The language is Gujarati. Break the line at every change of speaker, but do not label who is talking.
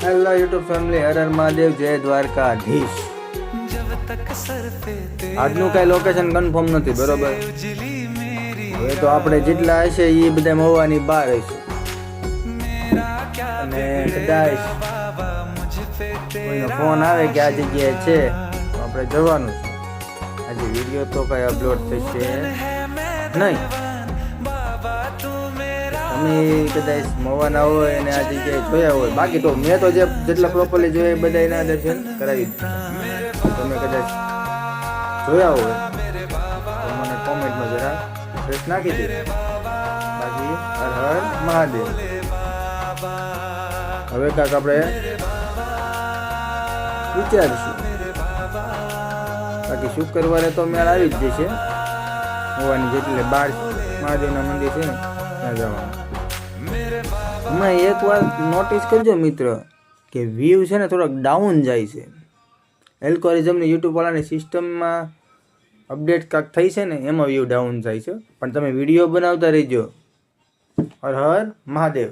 Hello YouTube family, Har Har Mahadev, જય દ્વારકાધીશ. આજનું કઈ લોકેશન કન્ફર્મ નથી, બરોબર. હવે તો આપણે જેટલા હશે એ બધા મહુવાની બહાર હશે, અને કદાચ કોઈનો ફોન આવે કે આ જગ્યાએ છે તો આપણે જવાનું છે. આજે વિડીયો તો કઈ અપલોડ થશે નહીં. તમે કદાચ મહુવાના હોય અને આ જગ્યાએ જોયા હોય, બાકી તો મેં તો જેટલા પ્રોપરલી જોયા બધા એના દર્શન કરાવી દીધા. તમે કદાચ જોયા હોય તો મને કોમેન્ટમાં જરા પ્રેસ નાખી દે. બાકી હર હર મહાદેવ. હવે કાંક આપણે વિચારીશું. બાકી શુક્રવારે તો મેળ આવી જ જશે. મહુવાની જેટલે 12 મહાદેવના મંદિર છે ને ત્યાં જવાનું. હમણાં એક વાર નોટિસ કરજો મિત્ર કે વ્યૂ છે ને થોડોક ડાઉન જાય છે. એલ્કોરિઝમની યુટ્યુબ વાળાની સિસ્ટમમાં અપડેટ કાંક થઈ છે ને, એમાં વ્યૂ ડાઉન જાય છે. પણ તમે વિડીયો બનાવતા રહેજો. હર હર મહાદેવ.